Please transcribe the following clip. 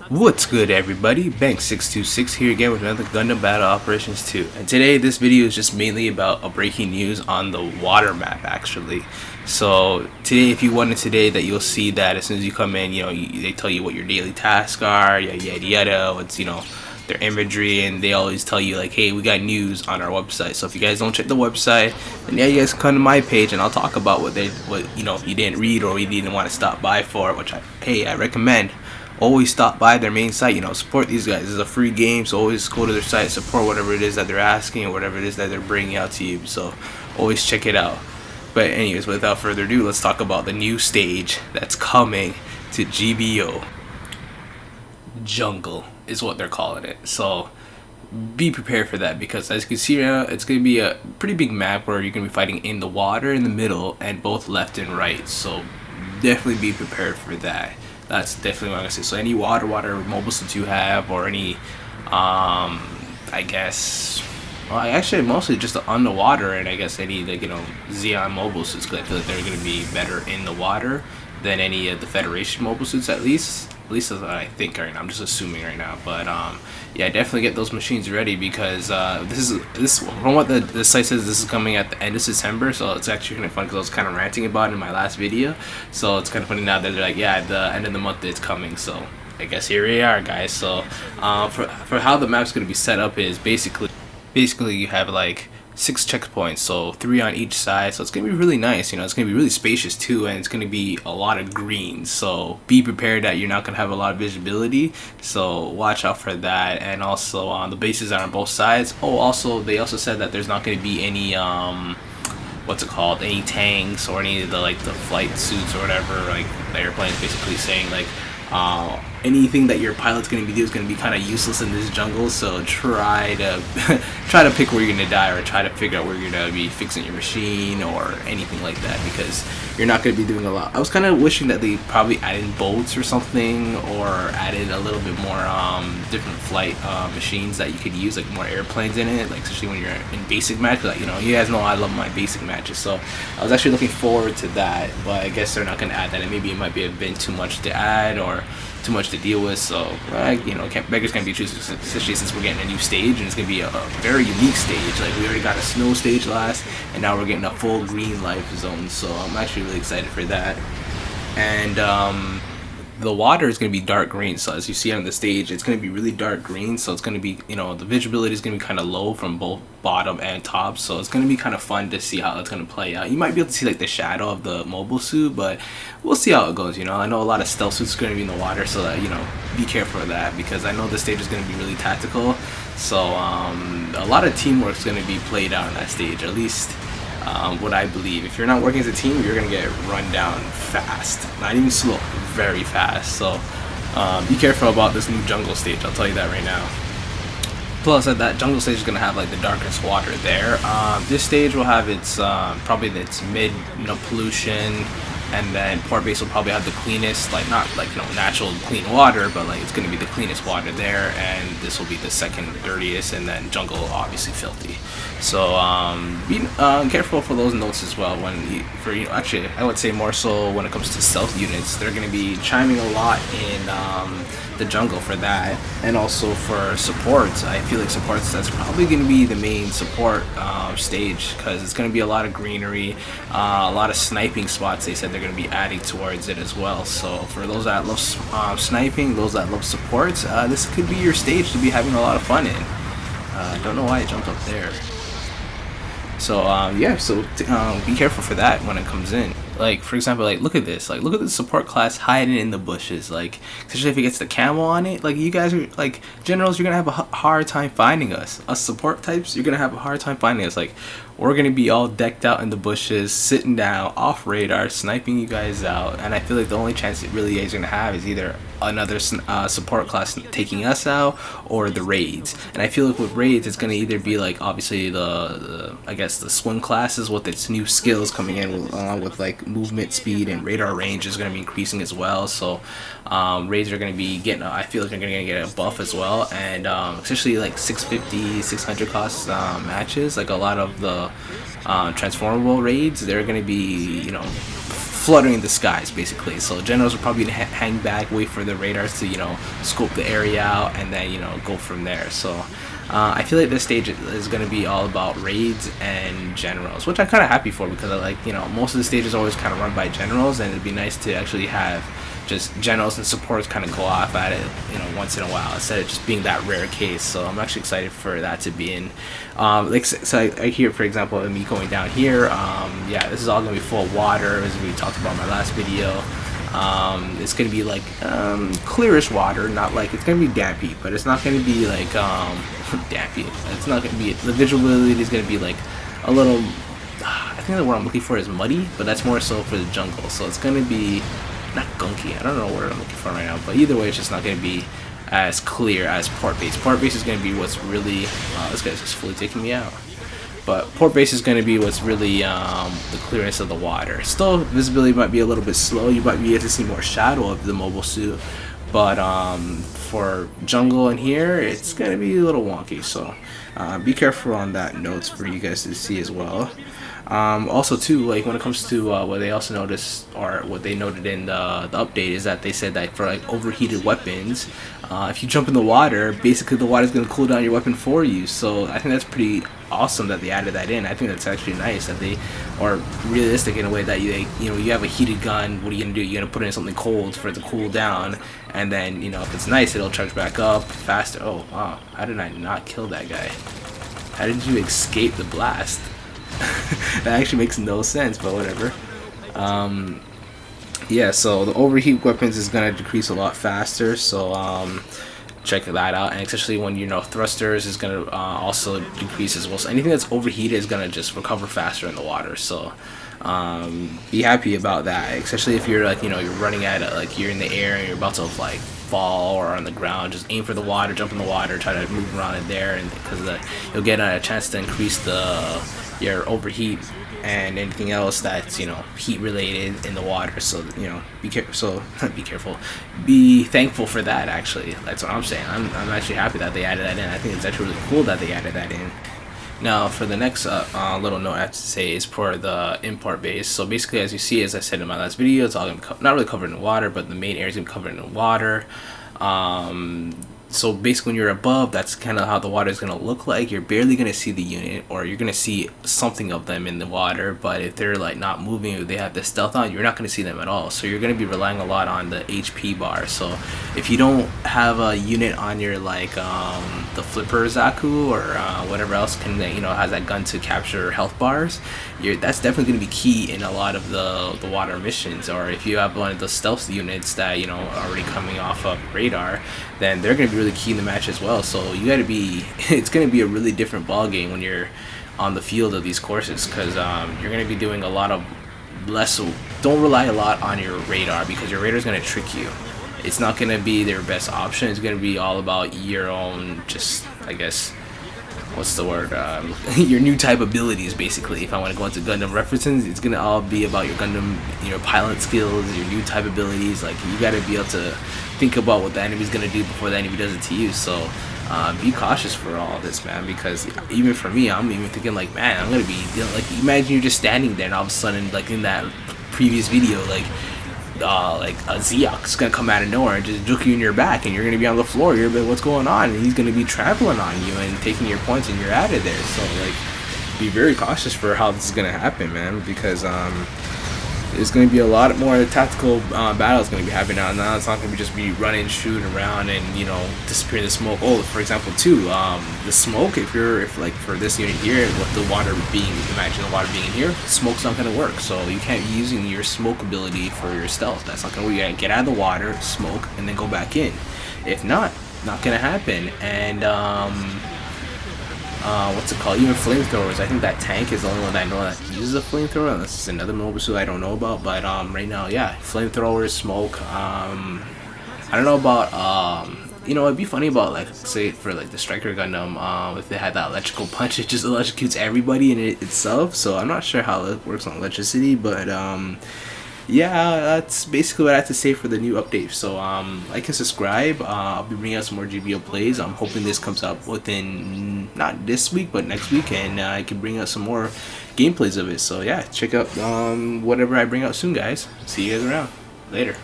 What's good, everybody? Bank626 here again with another Gundam Battle Operations 2. And today this video is just mainly about a breaking news on the water map actually. So today, if you wanted today, that you'll see that as soon as you come in, they tell you what your daily tasks are, yada yada, what's, their imagery, and they always tell you like, hey, we got news on our website. So if you guys don't check the website, then yeah, you guys can come to my page and I'll talk about what you didn't read or you didn't want to stop by for, which I recommend. Always stop by their main site, support these guys. It's a free game, so always go to their site, support whatever it is that they're asking or whatever it is that they're bringing out to you. So always check it out. But anyways, without further ado, let's talk about the new stage that's coming to GBO. Jungle is what they're calling it. So be prepared for that, because as you can see now, it's going to be a pretty big map where you're going to be fighting in the water, in the middle, and both left and right. So definitely be prepared for that. That's definitely what I'm gonna say. So any water mobile suits you have, or any I guess, well, actually mostly just on the water, and I guess any Zeon mobile suits, because I feel like they're gonna be better in the water than any of the Federation mobile suits, at least that's what I think right now. I'm just assuming right now, but yeah, definitely get those machines ready, because this from what the site says, this is coming at the end of September. So it's actually kind of fun, because I was kind of ranting about it in my last video. So it's kind of funny now that they're like, yeah, at the end of the month it's coming. So I guess here we are, guys. So for how the map's going to be set up is basically you have like 6 checkpoints, so 3 on each side. So it's gonna be really nice. It's gonna be really spacious too, and it's gonna be a lot of green. So be prepared that you're not gonna have a lot of visibility. So watch out for that. And also the bases are on both sides. Oh, also they also said that there's not gonna be any any tanks or any of the the flight suits or whatever. Like the airplanes basically saying like anything that your pilot's going to be doing is going to be kind of useless in this jungle. So try to pick where you're going to die, or try to figure out where you're going to be fixing your machine or anything like that, because you're not going to be doing a lot. I was kind of wishing that they probably added boats or something, or added a little bit more different flight machines that you could use, like more airplanes in it, like especially when you're in basic matches. Like, you guys know I love my basic matches, so I was actually looking forward to that. But I guess they're not going to add that, and maybe it might be a bit too much to add or too much to deal with. So beggars can't be choosers, especially since we're getting a new stage, and it's gonna be a very unique stage. Like, we already got a snow stage last, and now we're getting a full green life zone. So I'm actually really excited for that. And the water is going to be dark green, so as you see on the stage, it's going to be really dark green. So it's going to be, the visibility is going to be kind of low from both bottom and top. So it's going to be kind of fun to see how it's going to play out. You might be able to see like the shadow of the mobile suit, but we'll see how it goes. I know a lot of stealth suits are going to be in the water, so that be careful of that, because I know the stage is going to be really tactical. So a lot of teamwork is going to be played out on that stage, at least what I believe. If you're not working as a team, you're gonna get run down fast, not even slow, very fast. So be careful about this new jungle stage, I'll tell you that right now. Plus that jungle stage is gonna have like the darkest water there. This stage will have its probably its mid pollution, and then port base will probably have the cleanest, like not like natural clean water, but like it's gonna be the cleanest water there. And this will be the second dirtiest, and then jungle obviously filthy. So be careful for those notes as well. Actually, I would say more so when it comes to stealth units, they're going to be chiming a lot in the jungle for that, and also for supports. I feel like supports, that's probably going to be the main support stage, because it's going to be a lot of greenery, a lot of sniping spots. They said they're going to be adding towards it as well. So for those that love sniping, those that love supports, this could be your stage to be having a lot of fun in. Don't know why I jumped up there. So yeah, so be careful for that when it comes in. Like, for example, like look at this, like look at the support class hiding in the bushes, like especially if it gets the camo on it. Like, you guys are like generals, you're gonna have a hard time finding us. Us support types, you're gonna have a hard time finding us. Like, we're gonna be all decked out in the bushes, sitting down off radar, sniping you guys out. And I feel like the only chance that really you guys are gonna have is either another support class taking us out, or the raids. And I feel like with raids, it's gonna either be like obviously the I guess the swim classes with its new skills coming in, along with like movement speed and radar range is gonna be increasing as well. So raids are gonna be getting, I feel like they're gonna get a buff as well. And especially like 650, 600 cost matches, like a lot of the transformable raids, they're gonna be fluttering the skies basically. So generals will probably hang back, wait for the radars to scope the area out, and then go from there. So I feel like this stage is going to be all about raids and generals, which I'm kind of happy for, because I like most of the stages are always kind of run by generals, and it'd be nice to actually have just generals and supports kind of go off at it once in a while, instead of just being that rare case. So I'm actually excited for that to be in. Like, so I hear, for example, me going down here, yeah, this is all gonna be full of water, as we talked about in my last video. It's gonna be like clearish water, not like, it's gonna be dampy, but it's not gonna be like dampy. It's not gonna be, the visibility is gonna be like a little, I think the word I'm looking for is muddy, but that's more so for the jungle. So it's gonna be not gunky, I don't know what word I'm looking for right now, but either way, it's just not going to be as clear as port base. Port base is going to be what's really, this guy's just fully taking me out, but port base is going to be what's really the clearness of the water. Still, visibility might be a little bit slow, you might be able to see more shadow of the mobile suit, but for jungle in here, it's going to be a little wonky, so be careful on that, notes for you guys to see as well. Also too, like when it comes to what they also noticed, or what they noted in the update, is that they said that for like overheated weapons, if you jump in the water, basically the water is going to cool down your weapon for you. So I think that's pretty awesome that they added that in. I think that's actually nice that they are realistic in a way that you have a heated gun. What are you gonna do? You're gonna put it in something cold for it to cool down, and then if it's nice, it'll charge back up faster. Oh wow, how did I not kill that guy? How did you escape the blast? That actually makes no sense, but whatever. Yeah, so the overheat weapons is gonna decrease a lot faster, so check that out. And especially when thrusters is gonna also decrease as well. So anything that's overheated is gonna just recover faster in the water. So be happy about that, especially if you're like you're running at it, like you're in the air and you're about to like fall, or on the ground. Just aim for the water, jump in the water, try to move around in there, and because you'll get a chance to increase your overheat and anything else that's heat related in the water. So be careful. So be careful. Be thankful for that. Actually, that's what I'm saying. I'm actually happy that they added that in. I think it's actually really cool that they added that in. Now for the next little note I have to say is for the import base. So basically, as you see, as I said in my last video, it's all gonna be not really covered in water, but the main area is gonna be covered in water. So basically, when you're above, that's kind of how the water is going to look like. You're barely going to see the unit, or you're going to see something of them in the water, but if they're like not moving, or they have the stealth on, you're not going to see them at all. So you're going to be relying a lot on the HP bar. So if you don't have a unit on your like the flipper Zaku, or whatever else can has that gun to capture health bars, that's definitely going to be key in a lot of the water missions. Or if you have one of the stealth units that are already coming off of radar, then they're going to be really key in the match as well. So you got to be it's going to be a really different ball game when you're on the field of these courses, because you're going to be doing a lot of less. Don't rely a lot on your radar, because your radar is going to trick you. It's not going to be their best option. It's going to be all about your own, just I guess, what's the word, your new type abilities. Basically, if I want to go into Gundam references, it's gonna all be about your Gundam, your pilot skills, your new type abilities. Like, you got to be able to think about what the enemy's gonna do before the enemy does it to you. So be cautious for all this, man, because even for me, I'm even thinking like, man, I'm gonna be like, imagine you're just standing there and all of a sudden, like in that previous video, like a Zeok's gonna come out of nowhere and just juke you in your back, and you're gonna be on the floor. You're like, what's going on? And he's gonna be trampling on you and taking your points, and you're out of there. So like, be very cautious for how this is gonna happen, man, because there's gonna be a lot more tactical battles gonna be happening now. Now it's not gonna be just be running, shooting around, and disappear in the smoke. Oh, for example, too, the smoke. If like for this unit here, with the water being, imagine the water being in here, smoke's not gonna work. So you can't be using your smoke ability for your stealth. That's not gonna work. You gotta get out of the water, smoke, and then go back in. If not gonna happen. And what's it called? Even flamethrowers. I think that tank is the only one that I know that uses a flamethrower, unless it's another mobile suit I don't know about. But right now, yeah, flamethrowers, smoke. I don't know about it'd be funny about, like, say for like the Striker Gundam, if they had that electrical punch, it just electrocutes everybody in it itself. So I'm not sure how it works on electricity, but yeah, that's basically what I have to say for the new update. So like and subscribe. I'll be bringing out some more GBO plays. I'm hoping this comes out within not this week but next week, and I can bring out some more gameplays of it. So yeah, check out whatever I bring out soon, guys. See you guys around later.